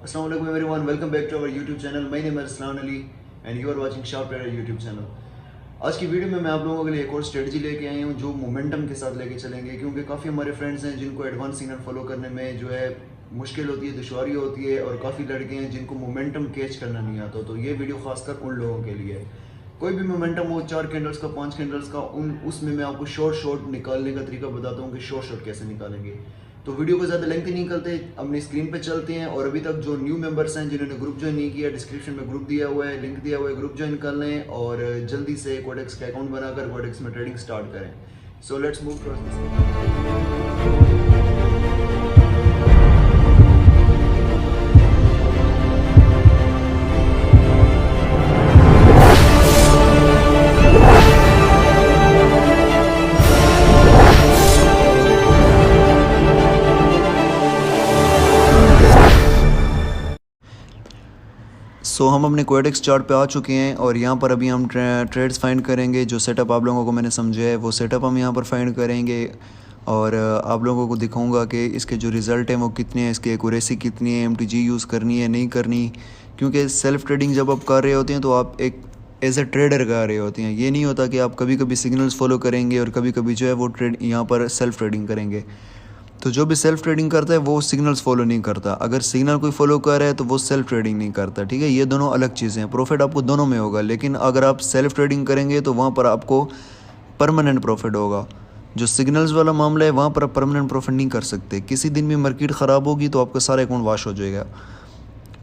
Assalamu alaikum everyone, welcome back to our YouTube channel. My name is Aslan Ali and you are watching Sharp Trader YouTube channel. आज की video में मैं आप लोगों के लिए एक और स्ट्रेटजी लेके आई हूँ जो मोमेंटम के साथ लेके चलेंगे, क्योंकि काफ़ी हमारे फ्रेंड्स हैं जिनको एडवांस सिग्नल फॉलो करने में जो है मुश्किल होती है, दुश्वारी होती है, और काफ़ी लड़के हैं जिनको मोमेंटम कैच करना नहीं आता। तो ये वीडियो खासकर उन लोगों के लिए है। कोई भी मोमेंटम हो, 4 कैंडल्स का, 5 कैंडल्स का, उसमें मैं आपको शॉर्ट निकालने का तरीका बताता हूँ कि शॉर्ट कैसे निकालेंगे। तो वीडियो को ज़्यादा लेंथी नहीं करते, अपनी स्क्रीन पे चलते हैं। और अभी तक जो न्यू मेंबर्स हैं जिन्होंने ग्रुप ज्वाइन नहीं किया, डिस्क्रिप्शन में ग्रुप दिया हुआ है, लिंक दिया हुआ है, ग्रुप ज्वाइन कर लें और जल्दी से कोडेक्स का अकाउंट बनाकर कोडेक्स में ट्रेडिंग स्टार्ट करें। सो लेट्स मूव टू हम अपने कोडेक्स चार्ट पे आ चुके हैं और यहाँ पर अभी हम ट्रेड्स फाइंड करेंगे। जो सेटअप आप लोगों को मैंने समझाया है वो सेटअप हम यहाँ पर फाइंड करेंगे और आप लोगों को दिखाऊंगा कि इसके जो रिज़ल्ट हैं वो कितने हैं, इसकी एक्यूरेसी कितनी है, MTG यूज़ करनी है नहीं करनी। क्योंकि सेल्फ़ ट्रेडिंग जब आप कर रहे होते हैं तो आप एक एज ए ट्रेडर कर रहे होते हैं। ये नहीं होता कि आप कभी कभी सिग्नल्स फॉलो करेंगे और कभी कभी जो है वो यहाँ पर सेल्फ़ ट्रेडिंग करेंगे। तो जो भी सेल्फ ट्रेडिंग करता है वो सिग्नल्स फॉलो नहीं करता। अगर सिग्नल कोई फॉलो कर रहा है तो वो सेल्फ ट्रेडिंग नहीं करता। ठीक है, ये दोनों अलग चीज़ें हैं। प्रॉफिट आपको दोनों में होगा, लेकिन अगर आप सेल्फ ट्रेडिंग करेंगे तो वहाँ पर आपको परमानेंट प्रॉफिट होगा। जो सिग्नल्स वाला मामला है वहाँ पर आप परमानेंट प्रॉफिट नहीं कर सकते। किसी दिन भी मार्केट ख़राब होगी तो आपका सारा अकाउंट वॉश हो जाएगा।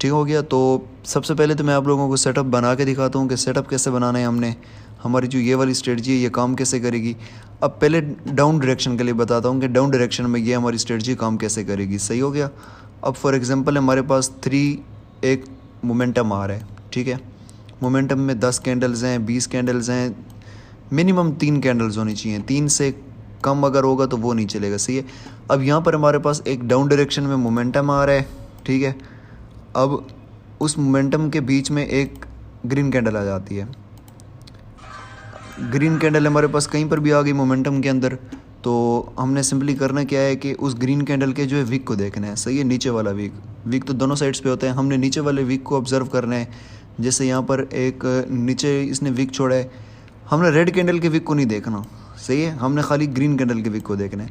ठीक हो गया। तो सबसे पहले तो मैं आप लोगों को सेटअप बना के दिखाता हूँ कि सेटअप कैसे बनाना है हमने। हमारी जो ये वाली स्ट्रेटजी है ये काम कैसे करेगी। अब पहले डाउन डायरेक्शन के लिए बताता हूँ कि डाउन डायरेक्शन में ये हमारी स्ट्रेटजी काम कैसे करेगी। सही हो गया। अब फॉर एग्जांपल हमारे पास 3 एक मोमेंटम आ रहा है। ठीक है, मोमेंटम में 10 कैंडल्स हैं, 20 कैंडल्स हैं, मिनिमम 3 कैंडल्स होनी चाहिए। 3 से कम अगर होगा तो वो नहीं चलेगा। सही है। अब यहाँ पर हमारे पास एक डाउन डायरेक्शन में मोमेंटम आ रहा है। ठीक है, अब उस मोमेंटम के बीच में एक ग्रीन कैंडल आ जाती है। ग्रीन कैंडल हमारे पास कहीं पर भी आ गई मोमेंटम के अंदर, तो हमने सिंपली करना क्या है कि उस ग्रीन कैंडल के जो है विक को देखना है। सही है, नीचे वाला विक तो दोनों साइड्स पे होता है। हमने नीचे वाले विक को ऑब्जर्व करना है। जैसे यहाँ पर एक नीचे इसने विक छोड़ा है, हमने रेड कैंडल के विक को नहीं देखना। सही है, हमने खाली ग्रीन कैंडल के विक को देखना है।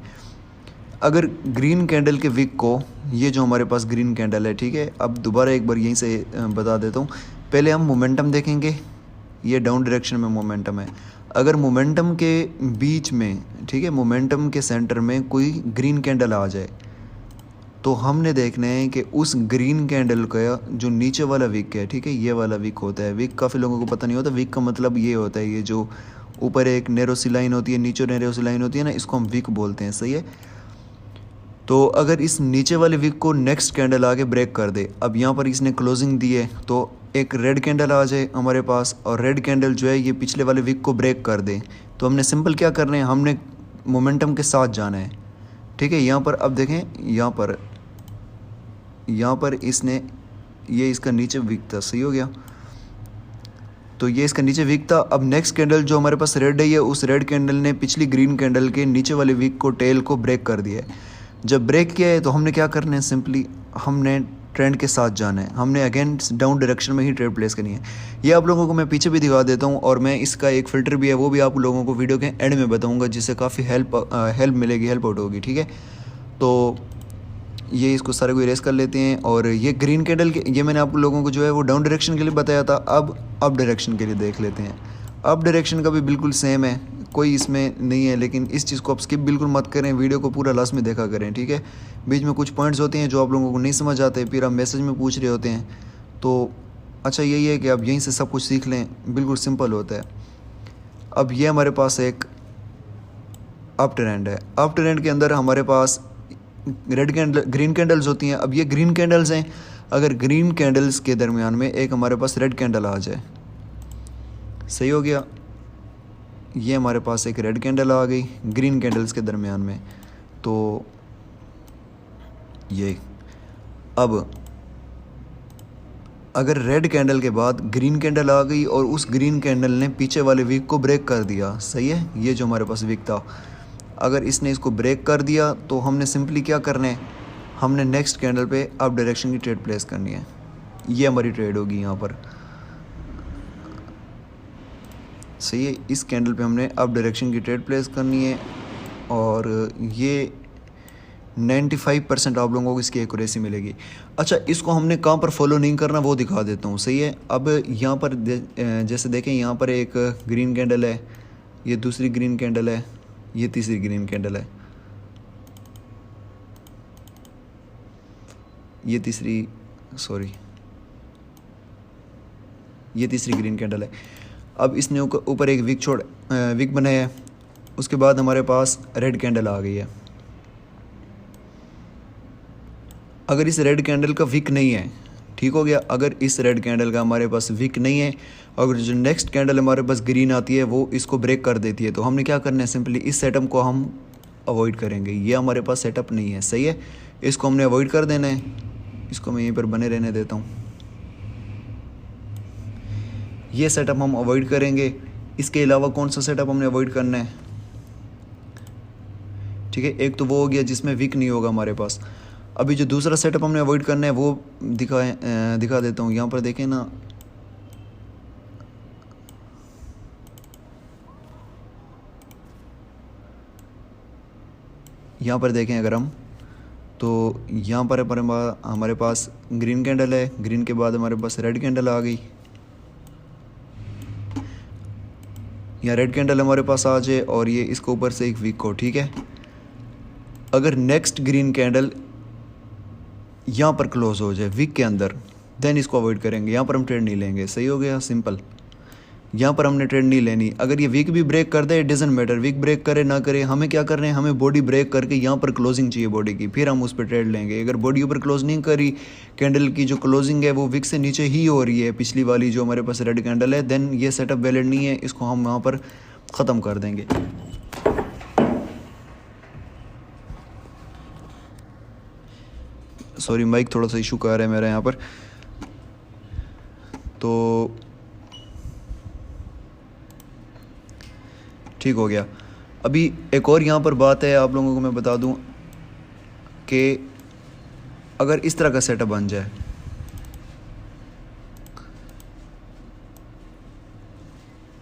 अगर ग्रीन कैंडल के विक को, ये जो हमारे पास ग्रीन कैंडल है, ठीक है, अब दोबारा एक बार यहीं से बता देता हूँ। पहले हम मोमेंटम देखेंगे, ये डाउन डायरेक्शन में मोमेंटम है। अगर मोमेंटम के बीच में, ठीक है, मोमेंटम के सेंटर में कोई ग्रीन कैंडल आ जाए तो हमने देखना है कि उस ग्रीन कैंडल का जो नीचे वाला विक है, ठीक है, ये वाला विक होता है। विक काफ़ी लोगों को पता नहीं होता। विक का मतलब ये होता है, ये जो ऊपर एक नैरो सी लाइन होती है, नीचे नैरो सी लाइन होती है ना, इसको हम विक बोलते हैं। सही है। तो अगर इस नीचे वाले विक को नेक्स्ट कैंडल आके ब्रेक कर दे, अब यहाँ पर इसने क्लोजिंग दी है तो एक रेड कैंडल आ जाए हमारे पास, और रेड कैंडल जो है ये पिछले वाले विक को ब्रेक कर दे, तो हमने सिंपल क्या करना है, हमने मोमेंटम के साथ जाना है। ठीक है, यहाँ पर अब देखें, यहाँ पर इसने, ये इसका नीचे विक था। सही हो गया। तो ये इसका नीचे विक था। अब नेक्स्ट कैंडल जो हमारे पास रेड है, ये उस रेड कैंडल ने पिछली ग्रीन कैंडल के नीचे वाले विक को, टेल को ब्रेक कर दिया है। जब ब्रेक किया है तो हमने क्या करना है, सिंपली हमने ट्रेंड के साथ जाना है। हमने अगेन डाउन डायरेक्शन में ही ट्रेड प्लेस करनी है। ये आप लोगों को मैं पीछे भी दिखा देता हूँ, और मैं इसका एक फ़िल्टर भी है वो भी आप लोगों को वीडियो के एंड में बताऊँगा, जिससे काफ़ी हेल्प मिलेगी, हेल्प आउट होगी। ठीक है, तो ये इसको सारे को इरेज कर लेते हैं। और ये ग्रीन कैंडल के, ये मैंने आप लोगों को जो है वो डाउन डायरेक्शन के लिए बताया था। अब अप डायरेक्शन के लिए देख लेते हैं। अप डायरेक्शन का भी बिल्कुल सेम है, कोई इसमें नहीं है, लेकिन इस चीज़ को आप स्किप बिल्कुल मत करें, वीडियो को पूरा लास्ट में देखा करें। ठीक है, बीच में कुछ पॉइंट्स होते हैं जो आप लोगों को नहीं समझ आते, फिर आप मैसेज में पूछ रहे होते हैं। तो अच्छा यही है कि आप यहीं से सब कुछ सीख लें, बिल्कुल सिंपल होता है। अब ये हमारे पास एक अप ट्रेंड है। अप ट्रेंड के अंदर हमारे पास रेड कैंडल, ग्रीन कैंडल्स होती हैं। अब ये ग्रीन कैंडल्स हैं। अगर ग्रीन कैंडल्स के दरमियान में एक हमारे पास रेड कैंडल आ जाए, सही हो गया, ये हमारे पास एक रेड कैंडल आ गई ग्रीन कैंडल्स के दरमियान में, तो ये अब अगर रेड कैंडल के बाद ग्रीन कैंडल आ गई और उस ग्रीन कैंडल ने पीछे वाले वीक को ब्रेक कर दिया, सही है, ये जो हमारे पास वीक था, अगर इसने इसको ब्रेक कर दिया तो हमने सिंपली क्या करना है, हमने नेक्स्ट कैंडल पे अप डायरेक्शन की ट्रेड प्लेस करनी है। ये हमारी ट्रेड होगी यहाँ पर, सही है। इस कैंडल पे हमने अप डायरेक्शन की ट्रेड प्लेस करनी है और ये 95% आप लोगों को इसकी एक्यूरेसी मिलेगी। अच्छा, इसको हमने कहाँ पर फॉलो नहीं करना वो दिखा देता हूँ, सही है। अब यहाँ पर जैसे देखें, यहाँ पर एक ग्रीन कैंडल है, ये दूसरी ग्रीन कैंडल है, ये तीसरी ग्रीन कैंडल है, ये तीसरी ग्रीन कैंडल है। अब इसने ऊपर एक विक बनाया है। उसके बाद हमारे पास रेड कैंडल आ गई है। अगर इस रेड कैंडल का विक नहीं है, ठीक हो गया, अगर इस रेड कैंडल का हमारे पास विक नहीं है, अगर जो नेक्स्ट कैंडल हमारे पास ग्रीन आती है वो इसको ब्रेक कर देती है, तो हमने क्या करना है, सिंपली इस सेटअप को हम अवॉइड करेंगे। ये हमारे पास सेटअप नहीं है, सही है, इसको हमने अवॉइड कर देना है। इसको मैं यहीं पर बने रहने देता हूँ। ये सेटअप हम अवॉइड करेंगे। इसके अलावा कौन सा सेटअप हमने अवॉइड करना है, ठीक है, एक तो वो हो गया जिसमें विक नहीं होगा हमारे पास। अभी जो दूसरा सेटअप हमने अवॉइड करना है वो दिखा देता हूँ। यहाँ पर देखें ना, यहाँ पर देखें अगर हम, तो यहाँ पर हमारे पास ग्रीन कैंडल है, ग्रीन के बाद हमारे पास रेड कैंडल आ गई। यहाँ रेड कैंडल हमारे पास आ जाए और ये इसके ऊपर से एक विक हो, ठीक है। अगर नेक्स्ट ग्रीन कैंडल यहाँ पर क्लोज हो जाए विक के अंदर, देन इसको अवॉइड करेंगे। यहाँ पर हम ट्रेड नहीं लेंगे, सही हो गया, सिंपल। यहाँ पर हमने ट्रेड नहीं लेनी। अगर ये विक भी ब्रेक कर दे, इट डजंट मैटर, विक ब्रेक करे ना करे, हमें क्या करना है, हमें बॉडी ब्रेक करके यहाँ पर क्लोजिंग चाहिए बॉडी की, फिर हम उस पर ट्रेड लेंगे। अगर बॉडी ऊपर क्लोज नहीं करी, कैंडल की जो क्लोजिंग है वो विक से नीचे ही हो रही है, पिछली वाली जो हमारे पास रेड कैंडल है, देन ये सेटअप वैलिड नहीं है, इसको हम वहाँ पर ख़त्म कर देंगे। सॉरी, माइक थोड़ा सा इशू कर रहा है मेरा यहाँ पर। तो ठीक हो गया। अभी एक और यहाँ पर बात है, आप लोगों को मैं बता दूँ कि अगर इस तरह का सेटअप बन जाए,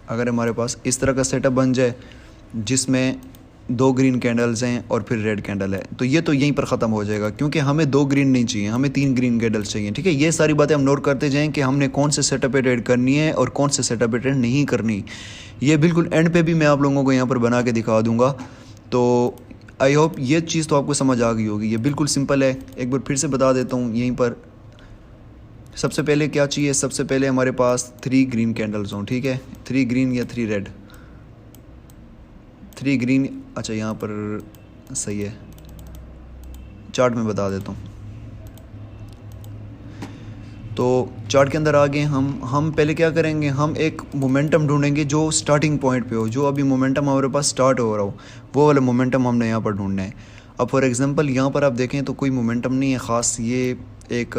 अगर हमारे पास इस तरह का सेटअप बन जाए जिसमें 2 ग्रीन कैंडल्स हैं और फिर रेड कैंडल है, तो ये तो यहीं पर ख़त्म हो जाएगा, क्योंकि हमें 2 ग्रीन नहीं चाहिए, हमें 3 ग्रीन कैंडल्स चाहिए, ठीक है। ये सारी बातें हम नोट करते जाएं कि हमने कौन से सेटअप पे ट्रेड करनी है और कौन से सेटअप पे ट्रेड नहीं करनी। ये बिल्कुल एंड पे भी मैं आप लोगों को यहाँ पर बना के दिखा दूँगा। तो आई होप ये चीज़ तो आपको समझ आ गई होगी। ये बिल्कुल सिंपल है, एक बार फिर से बता देता हूँ। यहीं पर सबसे पहले क्या चाहिए, सबसे पहले हमारे पास 3 ग्रीन कैंडल्स हों, ठीक है, 3 ग्रीन या 3 रेड, 3 ग्रीन। अच्छा, यहाँ पर सही है, चार्ट में बता देता हूँ। तो चार्ट के अंदर आ गए हम पहले क्या करेंगे, हम एक मोमेंटम ढूंढेंगे जो स्टार्टिंग पॉइंट पे हो, जो अभी मोमेंटम हमारे पास स्टार्ट हो रहा हो, वो वाला मोमेंटम हमने यहाँ पर ढूंढना है। अब फॉर एग्जांपल यहाँ पर आप देखें तो कोई मोमेंटम नहीं है ख़ास, ये एक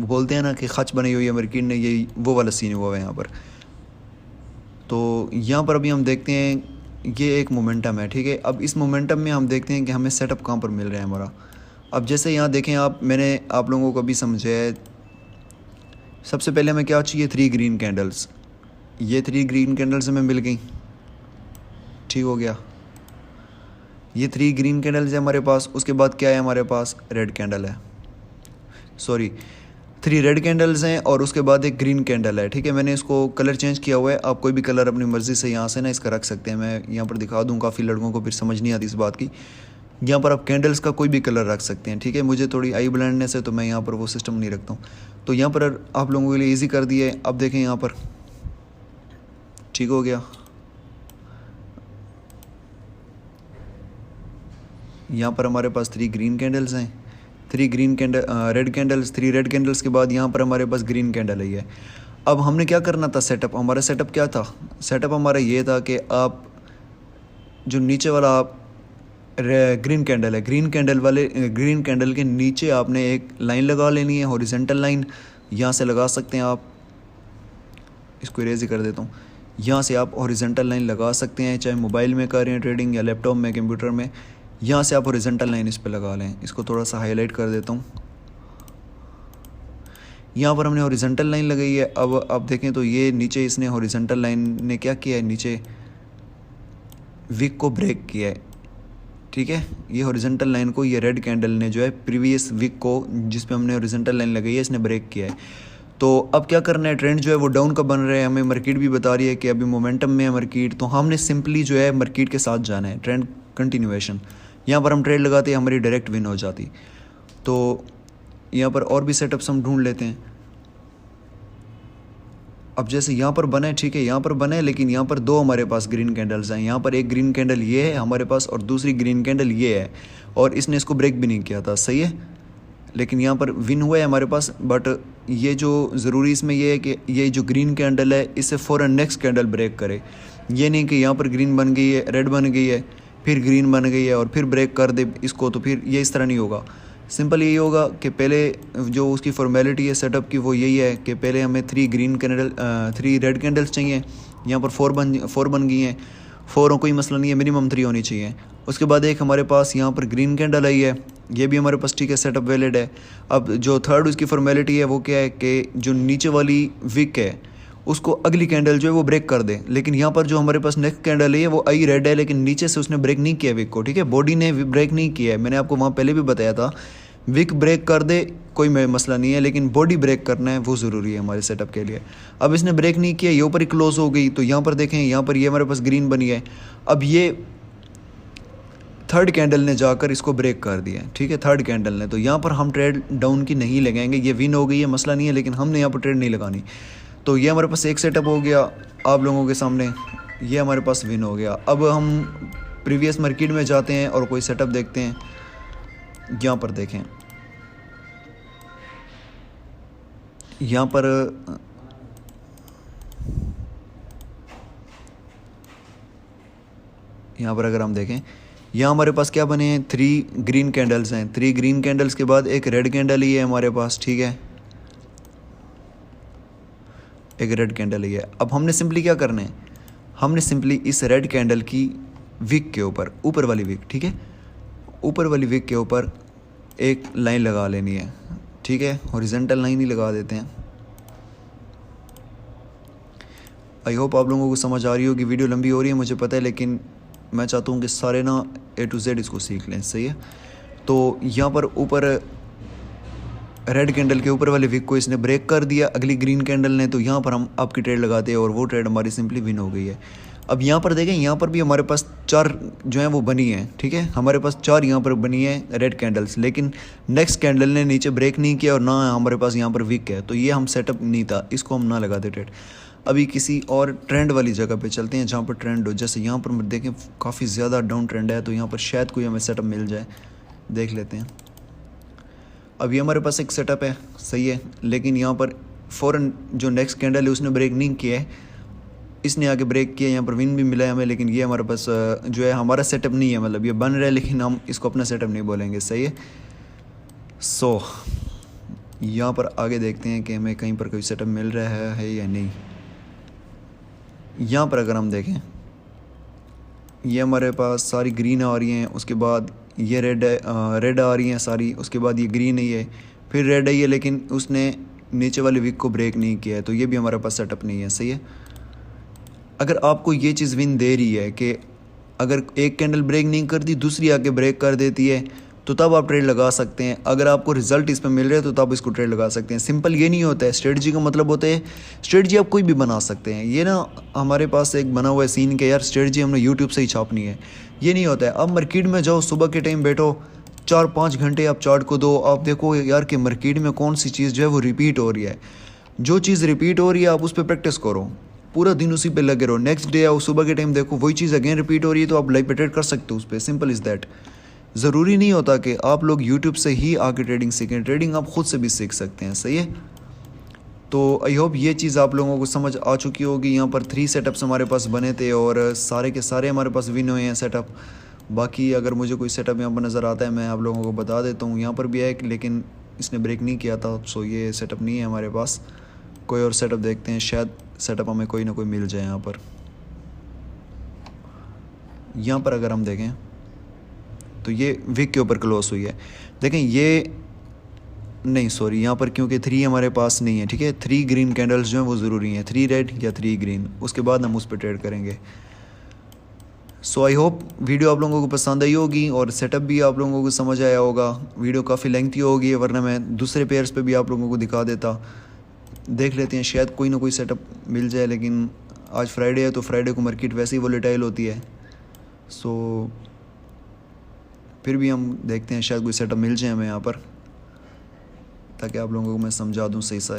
बोलते हैं ना कि खच बनी हुई है अमेरिकन ने, ये वो वाला सीन हुआ है यहाँ पर। तो यहाँ पर अभी हम देखते हैं ये एक मोमेंटम है, ठीक है। अब इस मोमेंटम में हम देखते हैं कि हमें सेटअप कहाँ पर मिल रहा है हमारा। अब जैसे यहाँ देखें आप, मैंने आप लोगों को अभी समझाया है, सबसे पहले हमें क्या चाहिए, 3 ग्रीन कैंडल्स। ये 3 ग्रीन कैंडल्स हमें मिल गई, ठीक हो गया। ये 3 ग्रीन कैंडल्स है हमारे पास। उसके बाद क्या है हमारे पास, रेड कैंडल है, सॉरी 3 रेड कैंडल्स हैं और उसके बाद एक ग्रीन कैंडल है, ठीक है। मैंने इसको कलर चेंज किया हुआ है, आप कोई भी कलर अपनी मर्ज़ी से यहाँ से ना इसका रख सकते हैं। मैं यहाँ पर दिखा दूँ, काफ़ी लड़कों को फिर समझ नहीं आती इस बात की। यहाँ पर आप कैंडल्स का कोई भी कलर रख सकते हैं, ठीक है। मुझे थोड़ी आई ब्लाइंडनेस है तो मैं यहाँ पर वो सिस्टम नहीं रखता हूँ, तो यहाँ पर आप लोगों के लिए ईजी कर दिया है। अब देखें यहाँ पर, ठीक हो गया। यहाँ पर हमारे पास 3 ग्रीन कैंडल्स हैं, 3 green candle red candles, 3 red candles के बाद यहाँ पर हमारे पास ग्रीन कैंडल है। अब हमने क्या करना था, सेटअप, हमारा सेटअप क्या था, सेटअप हमारा ये था कि आप जो नीचे वाला आप ग्रीन कैंडल है, ग्रीन कैंडल के नीचे आपने एक लाइन लगा लेनी है, हॉरिजॉन्टल लाइन। यहाँ से लगा सकते हैं आप, इसको इरेज कर देता हूँ। यहाँ से आप हॉरिजॉन्टल लाइन लगा सकते हैं, चाहे मोबाइल में कर रहे हैं ट्रेडिंग या लैपटॉप में, कंप्यूटर में, यहाँ से आप हॉरिजॉन्टल लाइन इस पे लगा लें। इसको थोड़ा सा हाईलाइट कर देता हूँ। यहाँ पर हमने हॉरिजॉन्टल लाइन लगाई है। अब आप देखें तो ये नीचे इसने हॉरिजॉन्टल लाइन ने क्या किया है, नीचे विक को ब्रेक किया है। ठीक है, ये हॉरिजॉन्टल लाइन को ये रेड कैंडल ने जो है प्रीवियस विक को जिस पे हमने हॉरिजॉन्टल लाइन लगाई है इसने ब्रेक किया है। तो अब क्या करना है, ट्रेंड जो है वो डाउन का बन रहा है, हमें मार्केट भी बता रही है कि अभी मोमेंटम में है मार्केट, तो हमने सिंपली जो है मार्केट के साथ जाना है, ट्रेंड कंटिन्यूएशन। यहाँ पर हम ट्रेड लगाते हैं, हमारी डायरेक्ट विन हो जाती। तो यहाँ पर और भी सेटअप्स हम ढूंढ लेते हैं। अब जैसे यहाँ पर बना है, ठीक है, यहाँ पर बना है, लेकिन यहाँ पर दो हमारे पास ग्रीन कैंडल्स हैं। यहाँ पर एक ग्रीन कैंडल ये है हमारे पास और दूसरी ग्रीन कैंडल ये है, और इसने इसको ब्रेक भी नहीं किया था, सही है। लेकिन यहाँ पर विन हुआ है हमारे पास। बट ये जो ज़रूरी इसमें ये है कि ये जो ग्रीन कैंडल है इससे फ़ौरन नेक्स्ट कैंडल ब्रेक करे। ये नहीं कि यहाँ पर ग्रीन बन गई है, रेड बन गई है, फिर ग्रीन बन गई है और फिर ब्रेक कर दे इसको, तो फिर ये इस तरह नहीं होगा। सिंपल यही होगा कि पहले जो उसकी फॉर्मेलिटी है सेटअप की वो यही है कि पहले हमें 3 रेड कैंडल्स चाहिए। यहाँ पर 4 बन गई हैं, 4 कोई मसला नहीं है, मिनिमम 3 होनी चाहिए। उसके बाद एक हमारे पास यहाँ पर ग्रीन कैंडल आई है, ये भी हमारे पास ठीक है, सेटअप वैलिड है। अब जो थर्ड उसकी फॉर्मेलिटी है वो क्या है कि जो नीचे वाली विक है उसको अगली कैंडल जो है वो ब्रेक कर दे। लेकिन यहाँ पर जो हमारे पास नेक्स्ट कैंडल है वो आई रेड है, लेकिन नीचे से उसने ब्रेक नहीं किया विक को, ठीक है, बॉडी ने ब्रेक नहीं किया है। मैंने आपको वहाँ पहले भी बताया था, विक ब्रेक कर दे कोई मसला नहीं है, लेकिन बॉडी ब्रेक करना है वो ज़रूरी है हमारे सेटअप के लिए। अब इसने ब्रेक नहीं किया, ये ऊपर ही क्लोज हो गई, तो यहाँ पर देखें, यहाँ पर ये हमारे पास ग्रीन बनी है। अब ये थर्ड कैंडल ने जाकर इसको ब्रेक कर दिया, ठीक है, थर्ड कैंडल ने। तो यहाँ पर हम ट्रेड डाउन की नहीं लगाएंगे, ये विन हो गई है, मसला नहीं है, लेकिन हमने यहाँ पर ट्रेड नहीं लगानी। तो ये हमारे पास एक सेटअप हो गया आप लोगों के सामने, ये हमारे पास विन हो गया। अब हम प्रीवियस मार्केट में जाते हैं और कोई सेटअप देखते हैं। यहाँ पर देखें, यहाँ पर अगर हम देखें, यहाँ हमारे पास क्या बने हैं, 3 ग्रीन कैंडल्स हैं। 3 ग्रीन कैंडल्स के बाद एक रेड कैंडल ही है हमारे पास, ठीक है, एक रेड कैंडल ही है। अब हमने सिंपली क्या करना है, हमने सिंपली इस रेड कैंडल की विक के ऊपर वाली विक, ठीक है, ऊपर वाली विक के ऊपर एक लाइन लगा लेनी है, ठीक है, हॉरिजॉन्टल लाइन ही लगा देते हैं। आई होप आप लोगों को समझ आ रही होगी। वीडियो लंबी हो रही है मुझे पता है, लेकिन मैं चाहता हूँ कि सारे ना A to Z इसको सीख लें, सही है। तो यहाँ पर ऊपर रेड कैंडल के ऊपर वाले विक को इसने ब्रेक कर दिया अगली ग्रीन कैंडल ने, तो यहाँ पर हम आपकी ट्रेड लगाते हैं और वो ट्रेड हमारी सिंपली विन हो गई है। अब यहाँ पर देखें, यहाँ पर भी हमारे पास 4 जो हैं वो बनी है, ठीक है, हमारे पास 4 यहाँ पर बनी है रेड कैंडल्स, लेकिन नेक्स्ट कैंडल ने नीचे ब्रेक नहीं किया और ना हमारे पास यहाँ पर विक है, तो ये हम सेटअप नहीं था, इसको हम ना लगाते ट्रेड। अभी किसी और ट्रेंड वाली जगह पे चलते हैं जहाँ पर ट्रेंड हो। जैसे यहाँ पर देखें काफ़ी ज़्यादा डाउन ट्रेंड है, तो यहाँ पर शायद कोई हमें सेटअप मिल जाए, देख लेते हैं। अब ये हमारे पास एक सेटअप है, सही है, लेकिन यहाँ पर फ़ौरन जो नेक्स्ट कैंडल है उसने ब्रेक नहीं किया है, इसने आके ब्रेक किया, यहाँ पर विन भी मिला है हमें, लेकिन ये हमारे पास जो है हमारा सेटअप नहीं है, मतलब ये बन रहा है लेकिन हम इसको अपना सेटअप नहीं बोलेंगे, सही है। सो यहाँ पर आगे देखते हैं कि हमें कहीं पर कोई सेटअप मिल रहा है या नहीं। यहाँ पर अगर हम देखें, ये हमारे पास सारी ग्रीन आ रही हैं, उसके बाद ये रेड आ रही हैं सारी, उसके बाद ये ग्रीन है, ये फिर रेड है ये, लेकिन उसने नीचे वाले विक को ब्रेक नहीं किया है, तो ये भी हमारे पास सेटअप नहीं है, सही है। अगर आपको ये चीज़ विन दे रही है कि अगर एक कैंडल ब्रेक नहीं करती दूसरी आके ब्रेक कर देती है, तो तब आप ट्रेड लगा सकते हैं। अगर आपको रिजल्ट इस पर मिल रहे हैं तो तब इसको ट्रेड लगा सकते हैं। सिंपल ये नहीं होता है, स्ट्रेटजी का मतलब होता है स्ट्रेटजी आप कोई भी बना सकते हैं। ये ना हमारे पास एक बना हुआ है सीन के यार स्ट्रेटजी हमने यूट्यूब से ही छापनी है, ये नहीं होता है। अब मार्केट में जाओ, सुबह के टाइम बैठो, 4-5 घंटे आप चार्ट को दो, आप देखो यार कि मार्केट में कौन सी चीज़ जो है वो रिपीट हो रही है। जो चीज़ रिपीट हो रही है आप उस पर प्रैक्टिस करो, पूरा दिन उसी पे लगे रहो, नेक्स्ट डे आओ सुबह के टाइम देखो वही चीज़ अगेन रिपीट हो रही है, तो आप लाइव पे ट्रेड कर सकते हो उस पर। Simple is that. ज़रूरी नहीं होता कि आप लोग यूट्यूब से ही आके ट्रेडिंग सीखें, ट्रेडिंग आप खुद से भी सीख सकते हैं, सही है। तो आई होप ये चीज़ आप लोगों को समझ आ चुकी होगी। यहाँ पर 3 सेटअप्स हमारे पास बने थे और सारे के सारे हमारे पास विन हुए हैं सेटअप। बाकी अगर मुझे कोई सेटअप यहाँ पर नज़र आता है मैं आप लोगों को बता देता हूँ। यहाँ पर भी है लेकिन इसने ब्रेक नहीं किया था, सो ये सेटअप नहीं है हमारे पास। कोई और सेटअप देखते हैं, शायद सेटअप हमें कोई ना कोई मिल जाए। यहाँ पर अगर हम देखें तो ये विक के ऊपर क्लोज हुई है। देखें ये नहीं, सॉरी, यहाँ पर क्योंकि 3 हमारे पास नहीं है, ठीक है। 3 ग्रीन कैंडल्स जो हैं वो ज़रूरी हैं, 3 रेड या 3 ग्रीन, उसके बाद हम उस पर ट्रेड करेंगे। सो आई होप वीडियो आप लोगों को पसंद आई होगी और सेटअप भी आप लोगों को समझ आया होगा। वीडियो काफ़ी लेंथी होगी, वरना मैं दूसरे पेयर्स पे भी आप लोगों को दिखा देता। देख लेते हैं, शायद कोई ना कोई सेटअप मिल जाए, लेकिन आज फ्राइडे है तो फ्राइडे को मार्केट वैसे ही वोलेटाइल होती है। सो फिर भी हम देखते हैं, शायद कोई सेटअप मिल जाए हमें यहाँ पर, ताकि आप लोगों को मैं समझा दूँ सही से।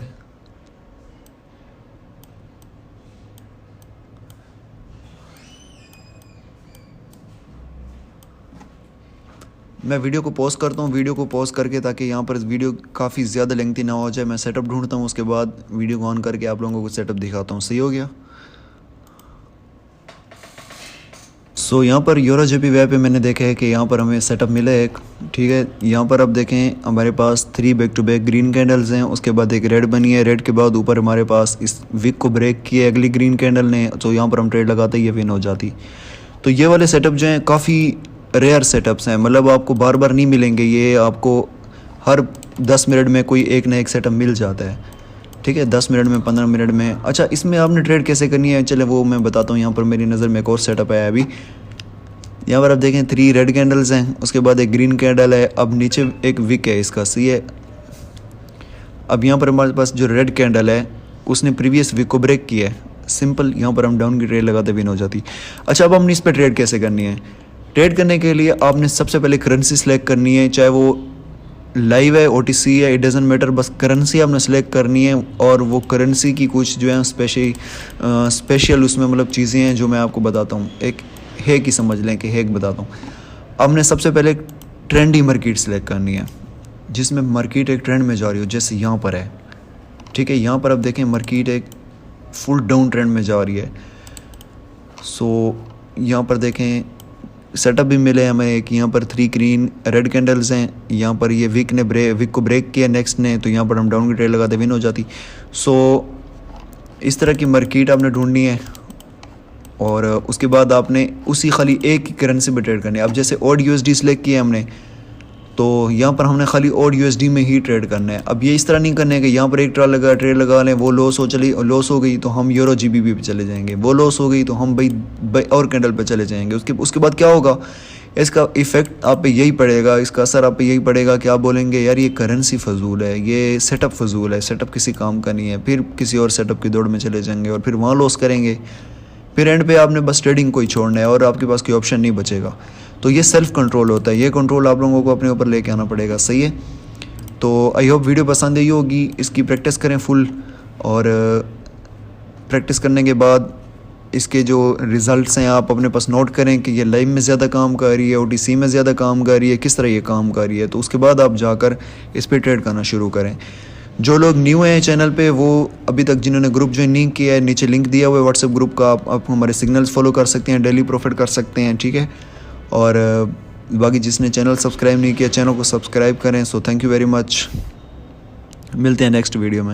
मैं वीडियो को पॉज करता हूँ, वीडियो को पॉज करके, ताकि यहाँ पर वीडियो काफ़ी ज़्यादा लेंथी ना हो जाए। मैं सेटअप ढूंढता हूँ, उसके बाद वीडियो को ऑन करके आप लोगों को सेटअप दिखाता हूँ। सही हो गया। सो यहाँ पर यूरो जेपी वेब पे मैंने देखा है कि यहाँ पर हमें सेटअप मिला है एक, ठीक है। यहाँ पर आप देखें हमारे पास 3 back to back green candles हैं, उसके बाद एक रेड बनी है, रेड के बाद ऊपर हमारे पास इस विक को ब्रेक किया अगली ग्रीन कैंडल ने, तो यहाँ पर हम ट्रेड लगाते ही ये विन हो जाती। तो ये वाले सेटअप जो हैं काफ़ी रेयर सेटअप्स हैं, मतलब आपको बार बार नहीं मिलेंगे, ये आपको हर 10 मिनट में कोई एक ना एक सेटअप मिल जाता है, ठीक है। 10 मिनट में, 15 मिनट में। अच्छा, इसमें आपने ट्रेड कैसे करनी है, चले वो मैं बताता हूँ। यहाँ पर मेरी नज़र में एक और सेटअप है अभी। यहाँ पर आप देखें 3 रेड कैंडल्स हैं, उसके बाद एक ग्रीन कैंडल है, अब नीचे एक विक है इसका, सही है। अब यहाँ पर हमारे पास जो रेड कैंडल है उसने प्रीवियस विक को ब्रेक किया है, सिंपल। यहाँ पर हम डाउन की ट्रेड लगाते विन हो जाती। अच्छा, अब हमने इस पर ट्रेड कैसे करनी है। ट्रेड करने के लिए आपने सबसे पहले करेंसी सेलेक्ट करनी है, चाहे वो लाइव है, OTC है, इट डजेंट मैटर, बस करेंसी आपने सेलेक्ट करनी है। और वो करेंसी की कुछ जो है स्पेशल उसमें मतलब चीज़ें हैं जो मैं आपको बताता हूँ। एक है कि समझ लें कि है एक बताता हूँ। आपने सबसे पहले ट्रेंडी मार्केट सेलेक्ट करनी है, जिसमें मार्केट एक ट्रेंड में जा रही हो, जैसे यहाँ पर है, ठीक है। यहाँ पर आप देखें मार्केट एक फुल डाउन ट्रेंड में जा रही है। सो यहाँ पर देखें सेटअप भी मिले हमें एक, यहाँ पर 3 ग्रीन रेड कैंडल्स हैं, यहाँ पर ये विक को ब्रेक किया नेक्स्ट ने, तो यहाँ पर हम डाउन की ट्रेड लगाते विन हो जाती। सो इस तरह की मार्केट आपने ढूंढनी है, और उसके बाद आपने उसी खाली एक ही करेंसी पर ट्रेड करनी है। अब जैसे ओड USD सेलेक्ट किया हमने, तो यहाँ पर हमने खाली ओड USD में ही ट्रेड करना है। अब ये इस तरह नहीं करना है कि यहाँ पर एक ट्रेड लगा लें, वो लॉस हो गई तो हम यूरो GBP पे चले जाएंगे, वो लॉस हो गई तो हम भाई और कैंडल पे चले जाएंगे। उसके बाद क्या होगा, इसका इफ़ेक्ट आप पे यही पड़ेगा, इसका असर आप पे यही पड़ेगा कि आप बोलेंगे यार ये करेंसी फजूल है, ये सेटअप फजूल है, सेटअप किसी काम का नहीं है। फिर किसी और सेटअप की दौड़ में चले जाएंगे और फिर वहाँ लॉस करेंगे। फिर एंड पे आपने बस ट्रेडिंग को ही छोड़ना है और आपके पास कोई ऑप्शन नहीं बचेगा। तो ये सेल्फ कंट्रोल होता है, ये कंट्रोल आप लोगों को अपने ऊपर लेके आना पड़ेगा, सही है। तो आई होप वीडियो पसंद आई होगी, इसकी प्रैक्टिस करें फुल, और प्रैक्टिस करने के बाद इसके जो रिज़ल्ट्स हैं आप अपने पास नोट करें कि ये लाइव में ज़्यादा काम कर रही है, OTC में ज़्यादा काम कर रही है, किस तरह ये काम कर रही है। तो उसके बाद आप जाकर इस पर ट्रेड करना शुरू करें। जो लोग न्यू हैं चैनल पे, वो अभी तक जिन्होंने ग्रुप ज्वाइन नहीं किया है, नीचे लिंक दिया हुआ है व्हाट्सएप ग्रुप का, आप हमारे सिग्नल्स फॉलो कर सकते हैं, डेली प्रॉफिट कर सकते हैं, ठीक है। और बाकी जिसने चैनल सब्सक्राइब नहीं किया, चैनल को सब्सक्राइब करें। So thank you very much, मिलते हैं नेक्स्ट वीडियो में।